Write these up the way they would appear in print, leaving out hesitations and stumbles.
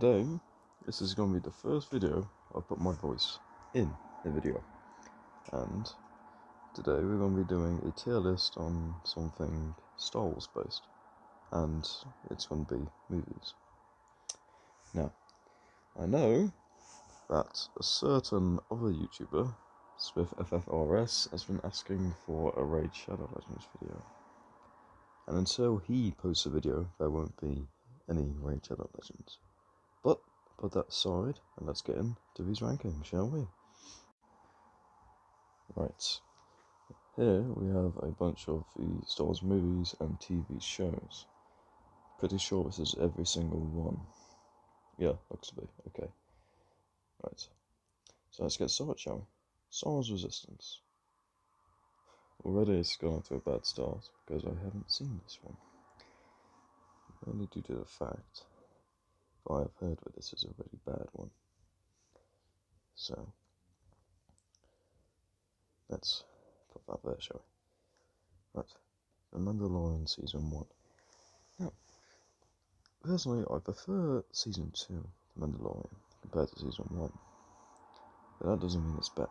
Today, this is going to be the first video I put my voice in the video, and today we're going to be doing a tier list on something Star Wars based, and it's going to be movies. Now, I know that a certain other YouTuber, SmithFFRS, has been asking for a Raid Shadow Legends video, and until he posts a video, there won't be any Raid Shadow Legends. But put that aside, and let's get into these rankings, shall we? Right, here we have a bunch of the Star Wars movies and TV shows. Pretty sure this is every single one. Yeah, looks to be. Okay. Right, so let's get started, shall we? Star Wars Resistance. Already it's gone to a bad start, because I haven't seen this one. Only due to the fact that I have heard that this is a really bad one. So, let's put that there, shall we? Right, The Mandalorian Season 1. Now, personally, I prefer Season 2, The Mandalorian, compared to Season 1. But that doesn't mean it's bad,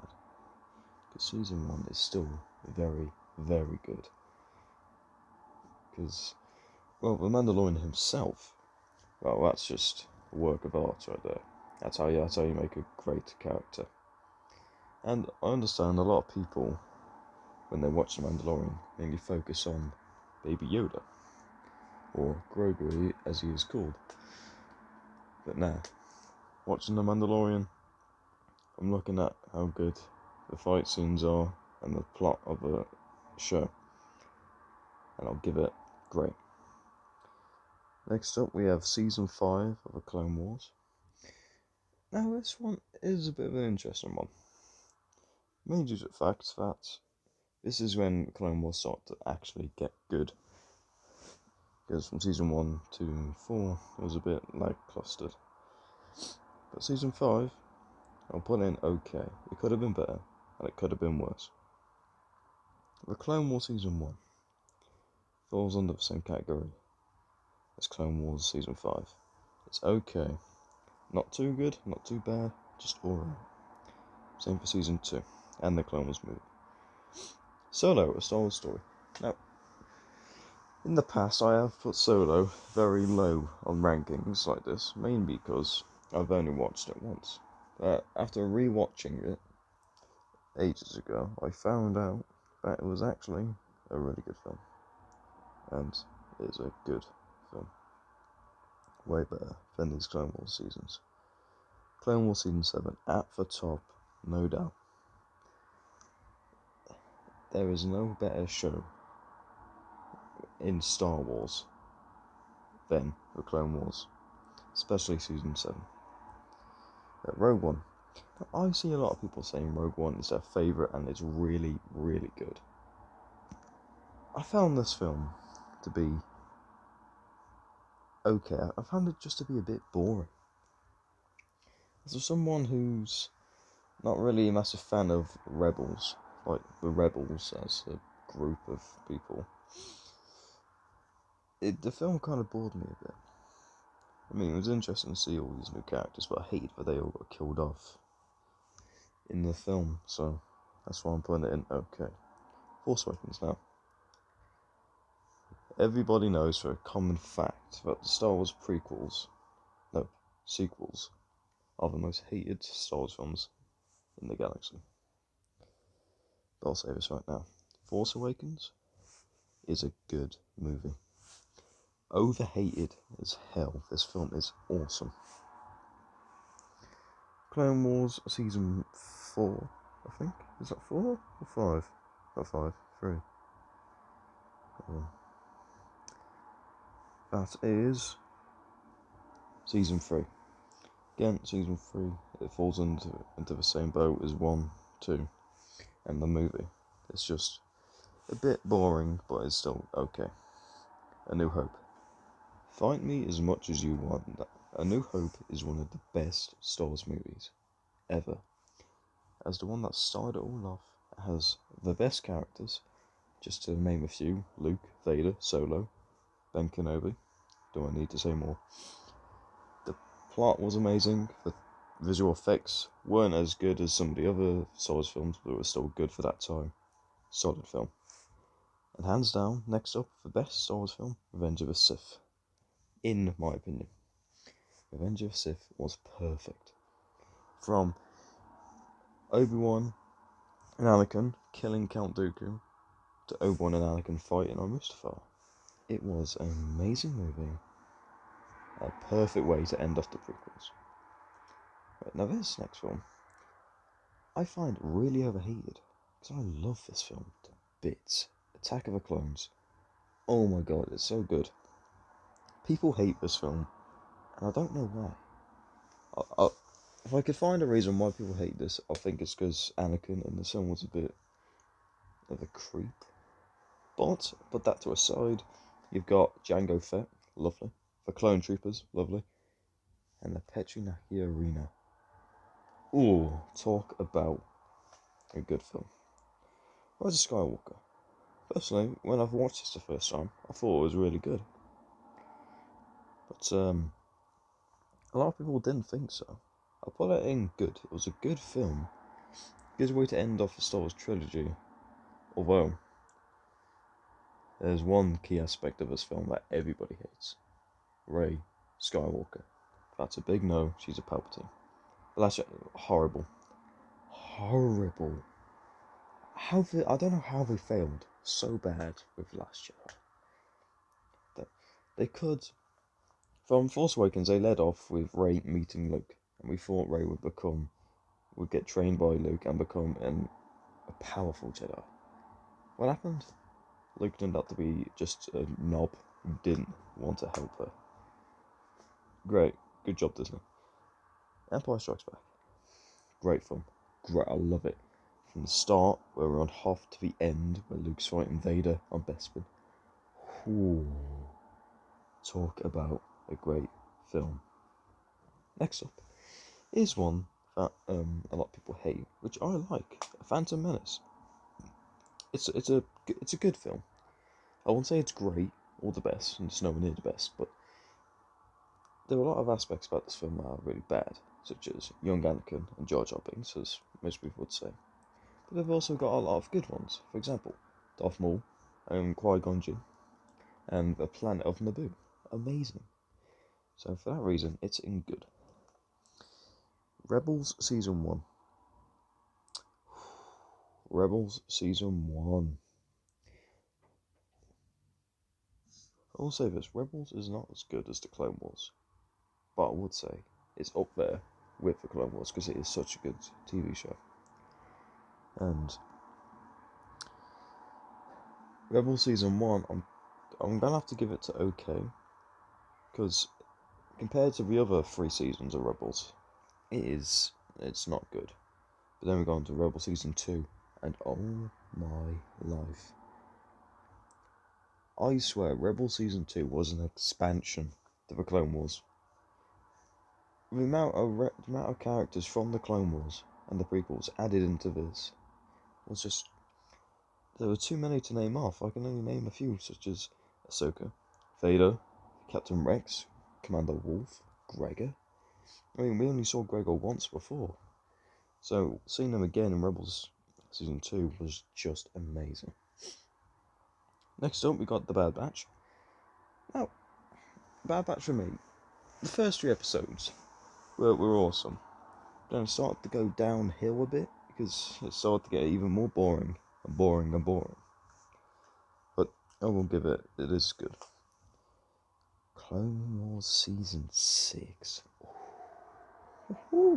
because Season 1 is still very, very good. Because, well, The Mandalorian himself, well, that's just a work of art right there. That's how you make a great character. And I understand a lot of people, when they watch The Mandalorian, mainly focus on Baby Yoda, or Grogu as he is called. But now, watching The Mandalorian, I'm looking at how good the fight scenes are and the plot of the show, and I'll give it great. Next up we have Season 5 of The Clone Wars. Now this one is a bit of an interesting one, mainly due to the fact that this is when Clone Wars started to actually get good. Because from Season 1 to 4 it was a bit lackluster. But Season 5, I'll put in okay. It could have been better, and it could have been worse. The Clone Wars Season 1 falls under the same category as Clone Wars Season 5. It's okay. Not too good, not too bad, just alright. Same for Season 2, and the Clone Wars movie. Solo, A Star Wars Story. Now, in the past I have put Solo very low on rankings like this, mainly because I've only watched it once. But after rewatching it ages ago, I found out that it was actually a really good film. And it is a good film. Way better than these Clone Wars seasons. Clone Wars Season 7, at the top, no doubt. There is no better show in Star Wars than the Clone Wars, especially Season 7. Rogue One. I see a lot of people saying Rogue One is their favourite and it's really, really good. I found this film to be okay. I found it just to be a bit boring. As someone who's not really a massive fan of Rebels, like the Rebels as a group of people, the film kind of bored me a bit. I mean, it was interesting to see all these new characters, but I hated that they all got killed off in the film, so that's why I'm putting it in okay. Force Awakens now. Everybody knows for a common fact that the Star Wars sequels, are the most hated Star Wars films in the galaxy. But I'll say this right now. Force Awakens is a good movie. Overhated as hell, this film is awesome. Clone Wars Season 4, I think. Is that 4 or 5? Not 5, 3. That is Season 3. Again, Season 3, it falls into the same boat as 1, 2, and the movie. It's just a bit boring, but it's still okay. A New Hope. Fight me as much as you want. A New Hope is one of the best Star Wars movies ever. As the one that started it all off, it has the best characters, just to name a few: Luke, Vader, Solo, Ben Kenobi. Do I need to say more? The Plot was amazing. The visual effects weren't as good as some of the other Star Wars films, but it was still good for that time. Solid film. And hands down, next up for best Star Wars film, Revenge of the Sith. In my opinion, Revenge of the Sith was perfect. From Obi-Wan and Anakin killing Count Dooku to Obi-Wan and Anakin fighting on Mustafar. It was an amazing movie. A perfect way to end off the prequels. Right, now this next film, I find really overheated, because I love this film to bits. Attack of the Clones. Oh my god, it's so good. People hate this film, and I don't know why. If I could find a reason why people hate this, I think it's because Anakin in the film was a bit of a creep. But put that to a side, you've got Jango Fett, lovely. The Clone Troopers, lovely. And the Petri Naki Arena. Ooh, talk about a good film. Rise of Skywalker. Personally, when I've watched this the first time, I thought it was really good. But a lot of people didn't think so. I'll put it in good. It was a good film. Good way to end off the Star Wars trilogy. Although, there's one key aspect of this film that everybody hates. Rey Skywalker. That's a big no. She's a Palpatine. But that's horrible. Horrible. I don't know how they failed so bad with Last Jedi. They could. From Force Awakens, they led off with Rey meeting Luke, and we thought Rey would get trained by Luke and become a powerful Jedi. What happened? Luke turned out to be just a knob who didn't want to help her. Great, good job, Disney. Empire Strikes Back. Great film. Great, I love it. From the start, where we're on Hoth, to the end, where Luke's fighting Vader on Bespin. Ooh. Talk about a great film. Next up is one that a lot of people hate, which I like. Phantom Menace. It's a good film. I won't say it's great or the best, and it's nowhere near the best, but there are a lot of aspects about this film that are really bad, such as young Anakin and Jar Jar Binks, as most people would say. But they've also got a lot of good ones. For example, Darth Maul and Qui-Gon Jinn, and the planet of Naboo. Amazing. So for that reason, it's in good. Rebels Season 1. Rebels Season 1. I will say this, Rebels is not as good as the Clone Wars, but I would say it's up there with the Clone Wars because it is such a good TV show. And Rebels Season 1, I'm gonna have to give it to okay, because compared to the other 3 seasons of Rebels, it's not good. But then we go on to Rebel Season 2, and oh my life. I swear, Rebel Season 2 was an expansion to the Clone Wars. The amount of characters from the Clone Wars and the prequels added into this was just... There were too many to name off. I can only name a few, such as Ahsoka, Vader, Captain Rex, Commander Wolf, Gregor. I mean, we only saw Gregor once before. So, seeing them again in Rebels Season 2 was just amazing. Next up, we got The Bad Batch. Now, Bad Batch for me, the first 3 episodes were awesome. Then it started to go downhill a bit, because it started to get even more boring, and boring, and boring. But I will give it is good. Clone Wars Season 6. Ooh.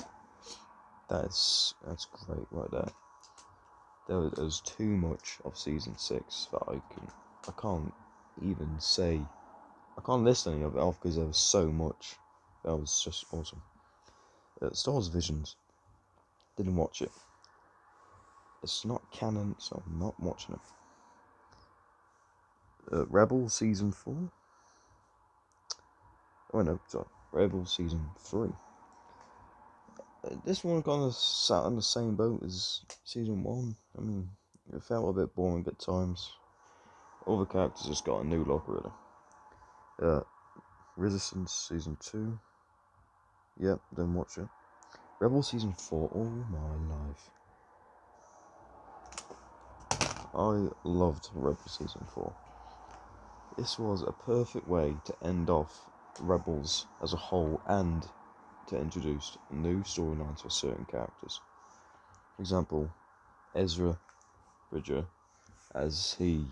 That's great right there. There's too much of Season 6 that I can't even say. I can't list any of it off because there was so much. That was just awesome. Star Wars Visions. Didn't watch it. It's not canon, so I'm not watching it. Rebel Season 4. Oh no, sorry. Rebel Season 3. This one kind of sat on the same boat as Season 1. I mean, it felt a bit boring at times. All the characters just got a new look, really. Resistance Season 2. Yep, then watch it. Rebels Season 4, oh my life. I loved Rebels Season 4. This was a perfect way to end off Rebels as a whole and to introduce new storylines for certain characters. For example, Ezra Bridger, as he,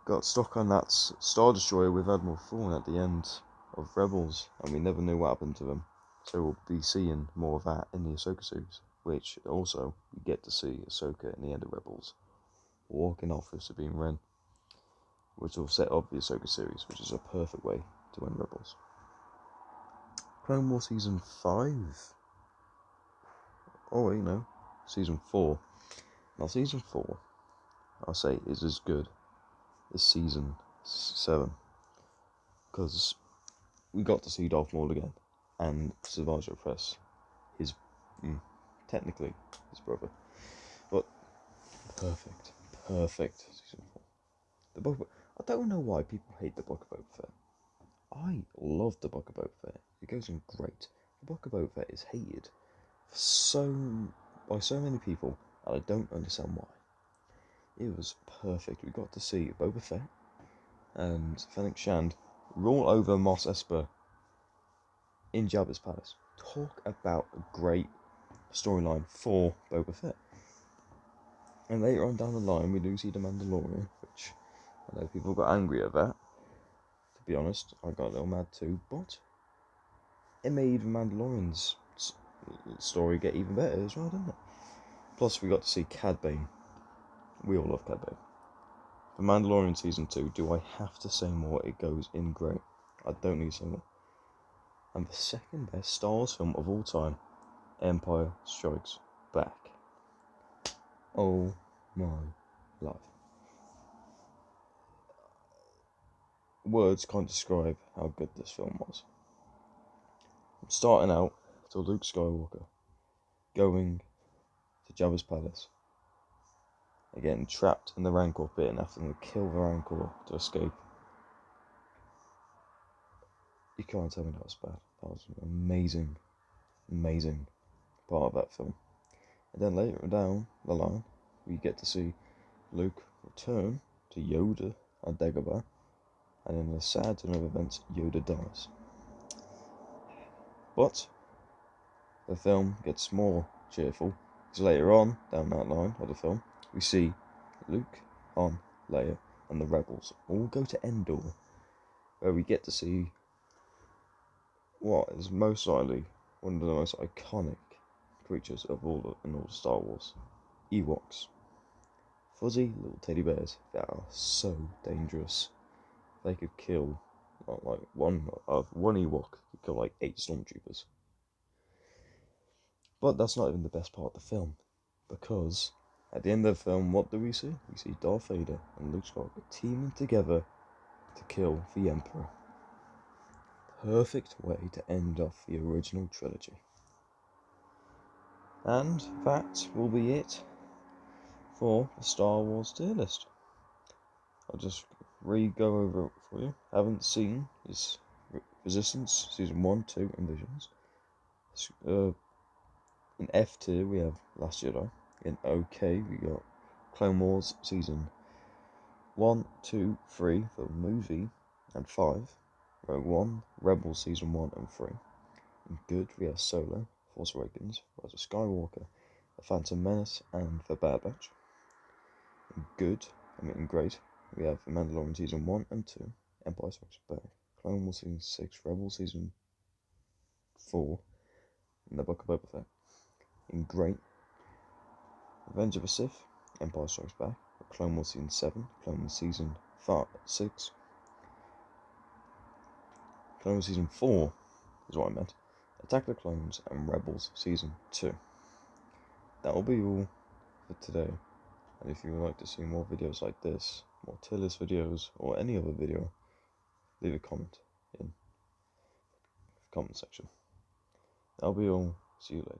got stuck on that Star Destroyer with Admiral Thrawn at the end of Rebels, and we never knew what happened to him. So we'll be seeing more of that in the Ahsoka series, which also we get to see Ahsoka in the end of Rebels, walking off with Sabine Wren, which will set up the Ahsoka series, which is a perfect way to end Rebels. Clone Wars Season 5. Oh, wait, no. Season 4. Now, Season 4, I'll say, is as good as Season 7. Because we got to see Darth Maul again. And Savage Opress, technically his brother. But perfect Season 4. The book. I don't know why people hate the Book of Boba Fett. I love the Book of Boba Fett. It goes in great. The Book of Boba Fett is hated by so many people, and I don't understand why. It was perfect. We got to see Boba Fett and Fennec Shand rule over Mos Espa in Jabba's palace. Talk about a great storyline for Boba Fett. And later on down the line, we do see the Mandalorian, which I know people got angry at that. To be honest, I got a little mad too, but it made the Mandalorian's story get even better as well, didn't it? Plus, we got to see Cad Bane. We all love Cad Bane. For Mandalorian Season 2, do I have to say more? It goes in great. I don't need to say more. And the second best Star Wars film of all time, Empire Strikes Back. Oh my life. Words can't describe how good this film was. Starting out to Luke Skywalker going to Jabba's palace, getting trapped in the Rancor pit and having to kill the Rancor to escape. You can't tell me that was bad. That was an amazing part of that film. And then later down the line, we get to see Luke return to Yoda on Dagobah, and in a sad turn of events, Yoda dies. But the film gets more cheerful, because later on, down that line of the film, we see Luke, Han, Leia, and the Rebels all go to Endor, where we get to see what is most likely one of the most iconic creatures of all Star Wars, Ewoks. Fuzzy little teddy bears that are so dangerous. They could kill, like one Ewok could kill like 8 stormtroopers. But that's not even the best part of the film, because at the end of the film, what do we see? We see Darth Vader and Luke Skywalker teaming together to kill the Emperor. Perfect way to end off the original trilogy. And that will be it for the Star Wars tier list. I'll just go over it for you. Haven't seen is Resistance Season 1, 2, and Visions. In F tier we have Last Jedi. In OK we got Clone Wars Season 1, 2, 3 for the movie, and 5. Rogue One, Rebels Season 1 and 3. In good we have Solo, Force Awakens, Rise of Skywalker, The Phantom Menace, and The Bad Batch. In great, we have The Mandalorian Season 1 and 2, Empire Strikes Back, Clone Wars Season 6, Rebels Season 4, and The Book of Boba Fett. In great, Revenge of the Sith, Empire Strikes Back, Clone Wars Season 7, Clone Wars Season 6, Clone Wars Season 4 is what I meant, Attack of the Clones, and Rebels Season 2. That will be all for today, and if you would like to see more videos like this, more tier list videos, or any other video, leave a comment in the comment section. That'll be all. See you later.